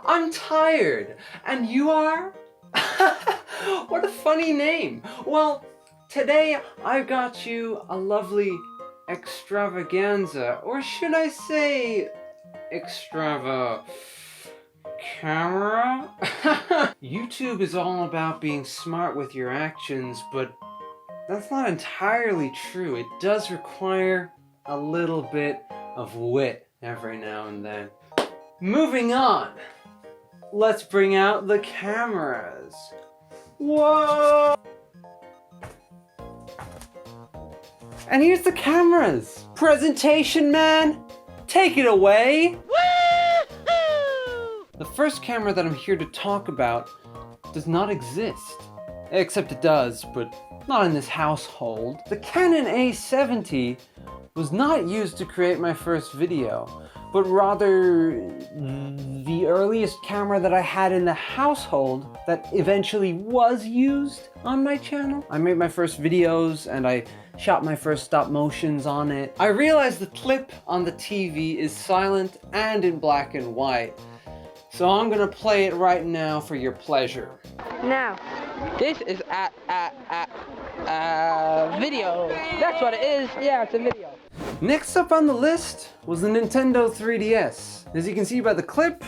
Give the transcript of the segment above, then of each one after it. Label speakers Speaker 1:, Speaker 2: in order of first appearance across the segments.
Speaker 1: I'm tired. And you are? What a funny name. Well, today I've got you a lovely extravaganza, or should I say camera? YouTube is all about being smart with your actions, but that's not entirely true. It does require a little bit of wit every now and then. Moving on, let's bring out the cameras. Whoa! And here's the cameras. Presentation man, take it away. The first camera that I'm here to talk about does not exist. Except it does, but not in this household. The Canon A70 was not used to create my first video, but rather the earliest camera that I had in the household that eventually was used on my channel. I made my first videos and I shot my first stop motions on it. I realized the clip on the TV is silent and in black and white, so I'm gonna play it right now for your pleasure.
Speaker 2: Now, this is video. That's what it is. Yeah, it's a video.
Speaker 1: Next up on the list was the Nintendo 3DS. As you can see by the clip,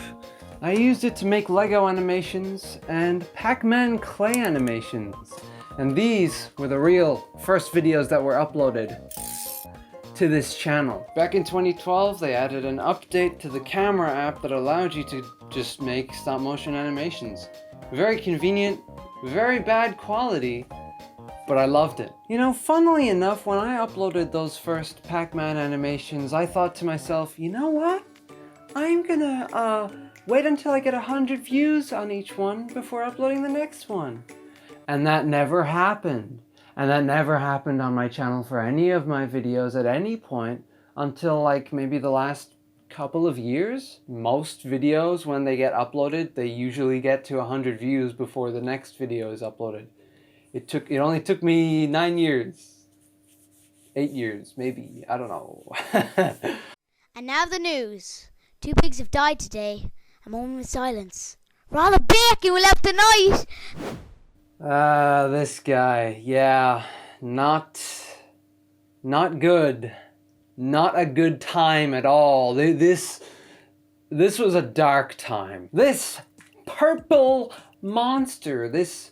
Speaker 1: I used it to make Lego animations and Pac-Man clay animations. And these were the real first videos that were uploaded to this channel. Back in 2012, they added an update to the camera app that allowed you to just make stop motion animations. Very convenient, very bad quality, but I loved it. You know, funnily enough, when I uploaded those first Pac-Man animations, I thought to myself, you know what? I'm gonna wait until I get 100 views on each one before uploading the next one. And that never happened. And that never happened on my channel for any of my videos at any point until like maybe the last couple of years. Most videos, when they get uploaded, they usually get to 100 views before the next video is uploaded. It only took me 9 years. 8 years, maybe. I don't know.
Speaker 3: And now the news. 2 pigs have died today. A moment of silence. Rather bacon will help tonight.
Speaker 1: This guy. Yeah, not good. Not a good time at all. This was a dark time. This purple monster, this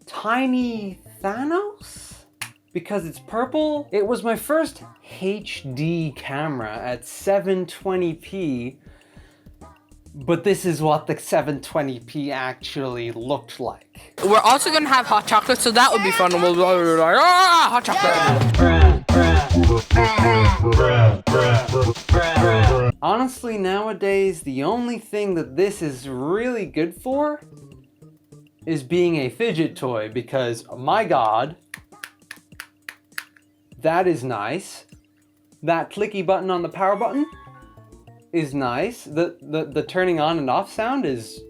Speaker 1: tiny Thanos, because it's purple. It was my first HD camera at 720p, but this is what the 720p actually looked like.
Speaker 2: We're also gonna have hot chocolate, so that would be fun. We'll be like, hot chocolate.
Speaker 1: Honestly, nowadays, the only thing that this is really good for is being a fidget toy, because, my God, that is nice. That clicky button on the power button is nice. The turning on and off sound is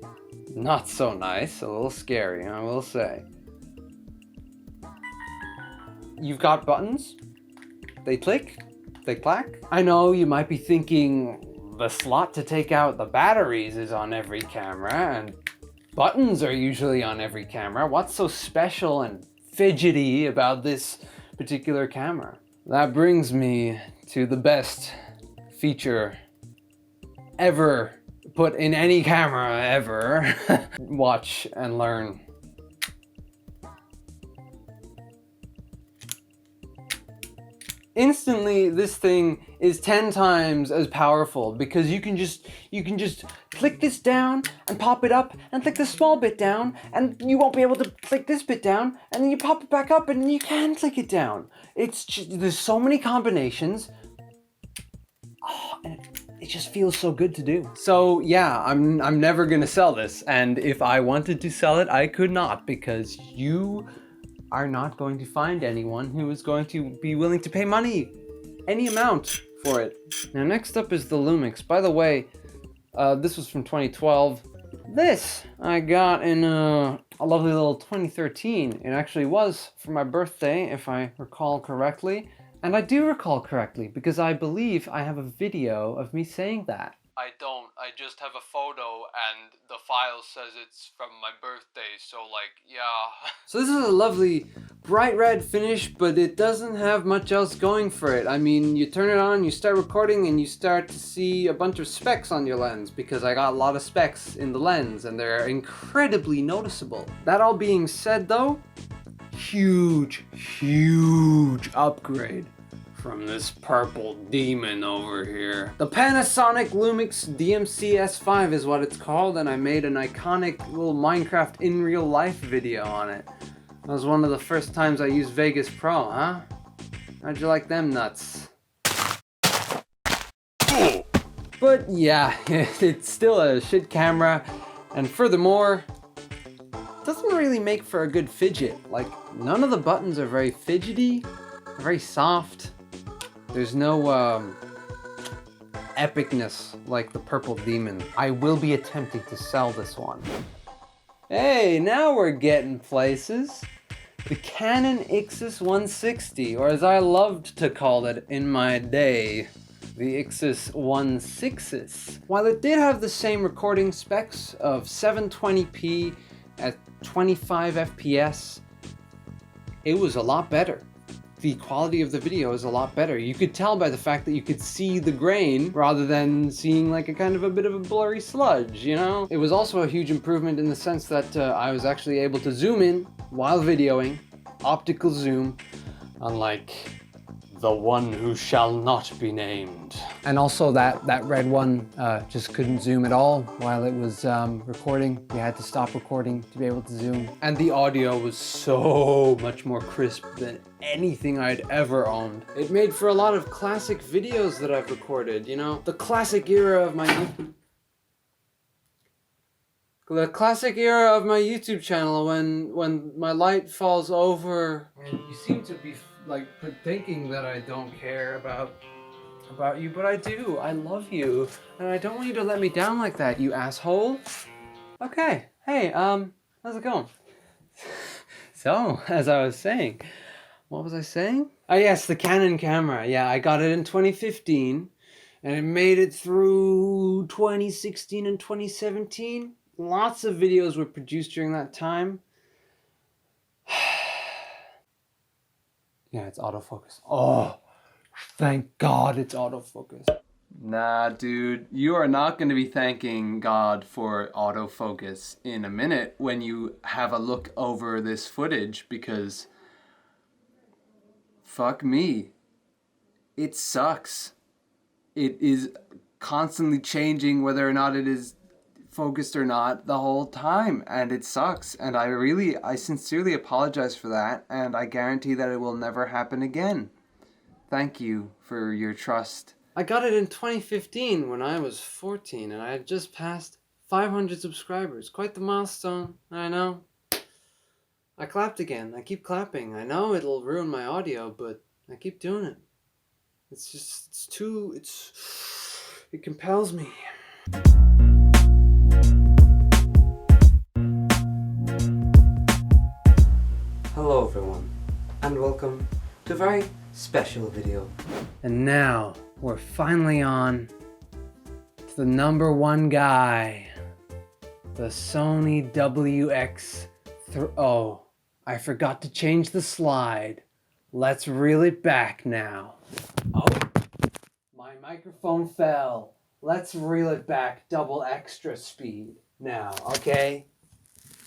Speaker 1: not so nice, a little scary, I will say. You've got buttons, they click, they clack. I know you might be thinking the slot to take out the batteries is on every camera and buttons are usually on every camera. What's so special and fidgety about this particular camera? That brings me to the best feature ever put in any camera ever. Watch and learn. Instantly, this thing is 10 times as powerful because you can just click this down and pop it up and click this small bit down and you won't be able to click this bit down and then you pop it back up and then you can click it down. There's so many combinations. Oh, and it just feels so good to do. So yeah, I'm never gonna sell this, and if I wanted to sell it, I could not, because you are not going to find anyone who is going to be willing to pay money, any amount, for it. Now next up is the Lumix. By the way, this was from 2012. This I got in a lovely little 2013. It actually was for my birthday, if I recall correctly. And I do recall correctly because I believe I have a video of me saying that. I don't. I just have a photo and the file says it's from my birthday, so like, yeah. So this is a lovely bright red finish, but it doesn't have much else going for it. I mean, you turn it on, you start recording, and you start to see a bunch of specks on your lens, because I got a lot of specks in the lens, and they're incredibly noticeable. That all being said though, huge upgrade from this purple demon over here. The Panasonic Lumix DMC S5 is what it's called, and I made an iconic little Minecraft in real life video on it. That was one of the first times I used Vegas Pro, huh? How'd you like them nuts? But yeah, it's still a shit camera, and furthermore, it doesn't really make for a good fidget. Like, none of the buttons are very fidgety, very soft. There's no epicness like the Purple Demon. I will be attempting to sell this one. Hey, now we're getting places. The Canon Ixus 160, or as I loved to call it in my day, the Ixus 16. While it did have the same recording specs of 720p at 25 FPS, it was a lot better. The quality of the video is a lot better. You could tell by the fact that you could see the grain rather than seeing like a kind of a bit of a blurry sludge, you know? It was also a huge improvement in the sense that I was actually able to zoom in while videoing, optical zoom, unlike the one who shall not be named. And also that red one just couldn't zoom at all while it was recording. You had to stop recording to be able to zoom. And the audio was so much more crisp than anything I'd ever owned. It made for a lot of classic videos that I've recorded, you know? The classic era of my YouTube channel when my light falls over and you seem to be like thinking that I don't care about you, but I do. I love you, and I don't want you to let me down like that, you asshole. Okay, hey, how's it going? So, as I was saying, what was I saying? Oh yes, the Canon camera. Yeah, I got it in 2015, and it made it through 2016 and 2017. Lots of videos were produced during that time. Yeah, it's autofocus. Oh, thank God it's autofocus. Nah, dude, you are not going to be thanking God for autofocus in a minute when you have a look over this footage, because fuck me, it sucks. It is constantly changing whether or not it is focused or not the whole time, and it sucks, and I sincerely apologize for that, and I guarantee that it will never happen again. Thank you for your trust. I got it in 2015 when I was 14, and I had just passed 500 subscribers. Quite the milestone, I know. I clapped again. I keep clapping. I know it'll ruin my audio, but I keep doing it. It's just, it compels me. Hello everyone, and welcome to a very special video. And now, we're finally on to the #1 guy, the Sony Oh, I forgot to change the slide. Let's reel it back now. Oh, my microphone fell. Let's reel it back double extra speed now, okay?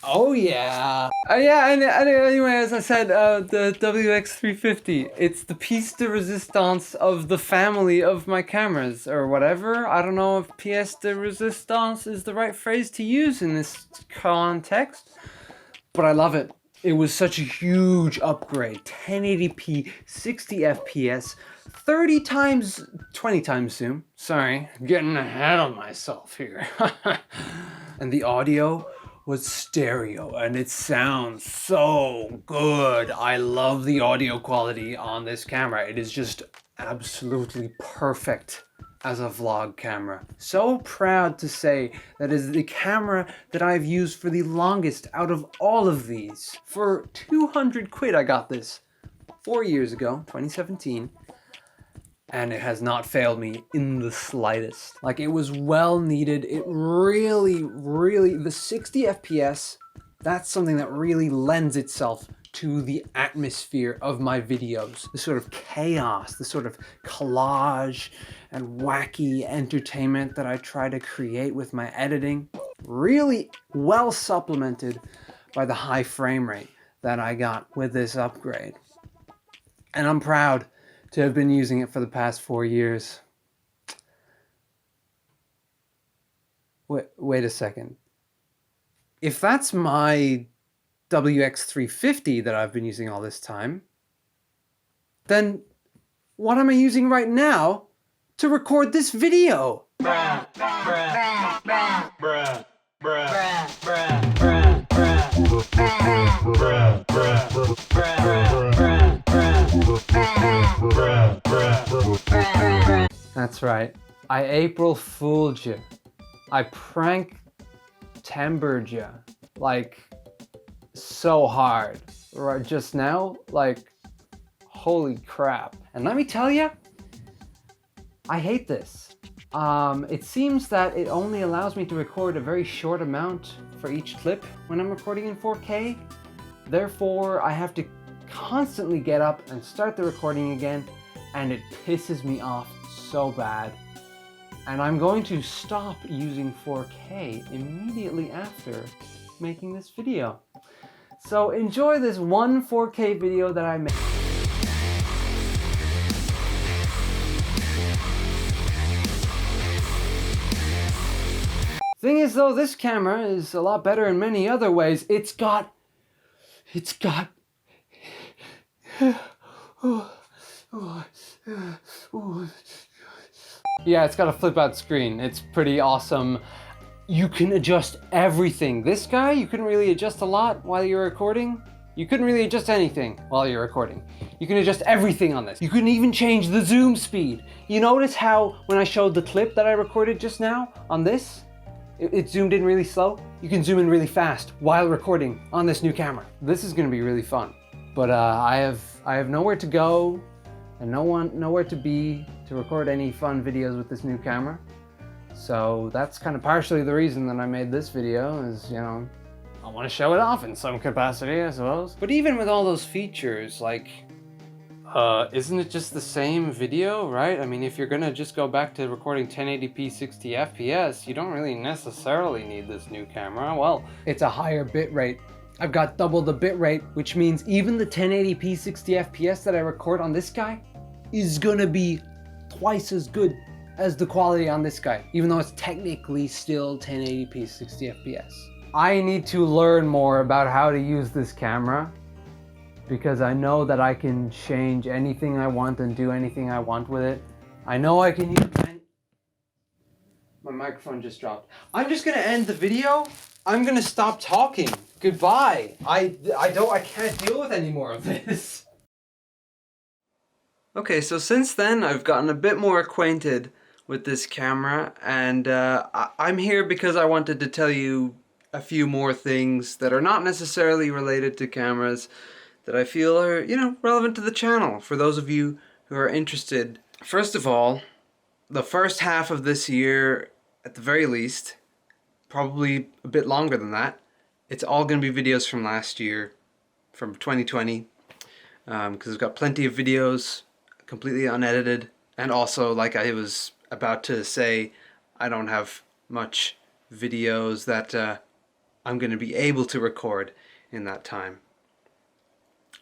Speaker 1: Oh yeah. Anyway, as I said, the WX350, it's the piece de resistance of the family of my cameras, or whatever. I don't know if pièce de résistance is the right phrase to use in this context, but I love it. It was such a huge upgrade. 1080p, 60 FPS, 20 times zoom. Sorry, getting ahead of myself here. And the audio was stereo, and it sounds so good. I love the audio quality on this camera. It is just absolutely perfect as a vlog camera. So proud to say that is the camera that I've used for the longest out of all of these. For 200 quid I got this 4 years ago, 2017. and it has not failed me in the slightest. Like, it was well needed. It really, the 60 FPS, that's something that really lends itself to the atmosphere of my videos. The sort of chaos, the sort of collage and wacky entertainment that I try to create with my editing, really well supplemented by the high frame rate that I got with this upgrade. And I'm proud to have been using it for the past 4 years. Wait a second. If that's my WX350 that I've been using all this time, then what am I using right now to record this video?
Speaker 4: Bruh, bruh, bruh, bruh, bruh, bruh, bruh, bruh, bruh, bruh, bruh.
Speaker 1: That's right. I April fooled you. I prank-tembered you. Like, so hard. Right just now, like, holy crap. And let me tell you, I hate this. It seems that it only allows me to record a very short amount for each clip when I'm recording in 4K. Therefore, I have to constantly get up and start the recording again, and it pisses me off so bad. And I'm going to stop using 4K immediately after making this video. So enjoy this one 4K video that I made. Thing is though, this camera is a lot better in many other ways. It's got yeah, it's got a flip out screen. It's pretty awesome. You can adjust everything. This guy, you couldn't really adjust a lot while you're recording. You couldn't really adjust anything while you're recording. You can adjust everything on this. You can even change the zoom speed. You notice how when I showed the clip that I recorded just now on this, it zoomed in really slow? You can zoom in really fast while recording on this new camera. This is gonna be really fun. But I have nowhere to go and nowhere to be to record any fun videos with this new camera. So that's kind of partially the reason that I made this video is, you know, I want to show it off in some capacity, I suppose. But even with all those features, like, isn't it just the same video, right? I mean, if you're gonna just go back to recording 1080p 60 FPS, you don't really necessarily need this new camera. Well, it's a higher bit rate. I've got double the bit rate, which means even the 1080p 60 FPS that I record on this guy is gonna be twice as good as the quality on this guy, even though it's technically still 1080p 60 FPS. I need to learn more about how to use this camera, because I know that I can change anything I want and do anything I want with it. I know I can use... My microphone just dropped. I'm just gonna end the video. I'm gonna stop talking. Goodbye. I can't deal with any more of this. Okay, so since then I've gotten a bit more acquainted with this camera, and I'm here because I wanted to tell you a few more things that are not necessarily related to cameras that I feel are, you know, relevant to the channel for those of you who are interested. First of all, the first half of this year, at the very least, probably a bit longer than that, it's all going to be videos from last year, from 2020, because I've got plenty of videos completely unedited, and also, like I was about to say, I don't have much videos that I'm going to be able to record in that time.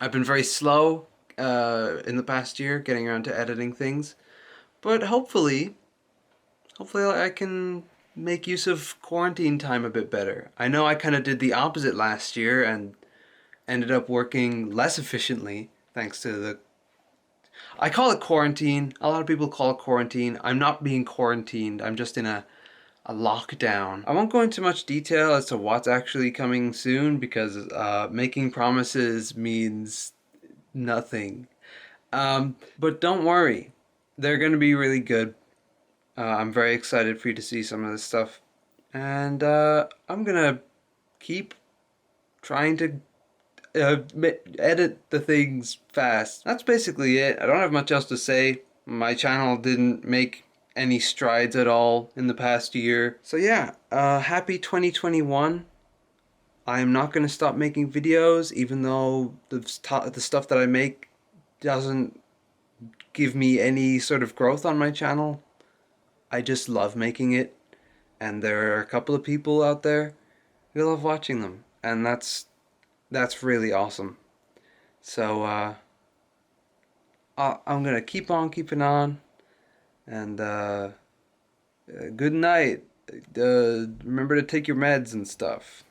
Speaker 1: I've been very slow in the past year getting around to editing things, but hopefully I can make use of quarantine time a bit better. I know I kind of did the opposite last year and ended up working less efficiently thanks to the... I call it quarantine. A lot of people call it quarantine. I'm not being quarantined. I'm just in a lockdown. I won't go into much detail as to what's actually coming soon because making promises means nothing. But don't worry. They're going to be really good. I'm very excited for you to see some of this stuff. And I'm going to keep trying to edit the things fast. That's basically it. I don't have much else to say. My channel didn't make any strides at all in the past year. So yeah, happy 2021. I'm not going to stop making videos, even though the stuff that I make doesn't give me any sort of growth on my channel. I just love making it, and there are a couple of people out there who love watching them, and that's really awesome. So I'm gonna keep on keeping on, and good night. Remember to take your meds and stuff.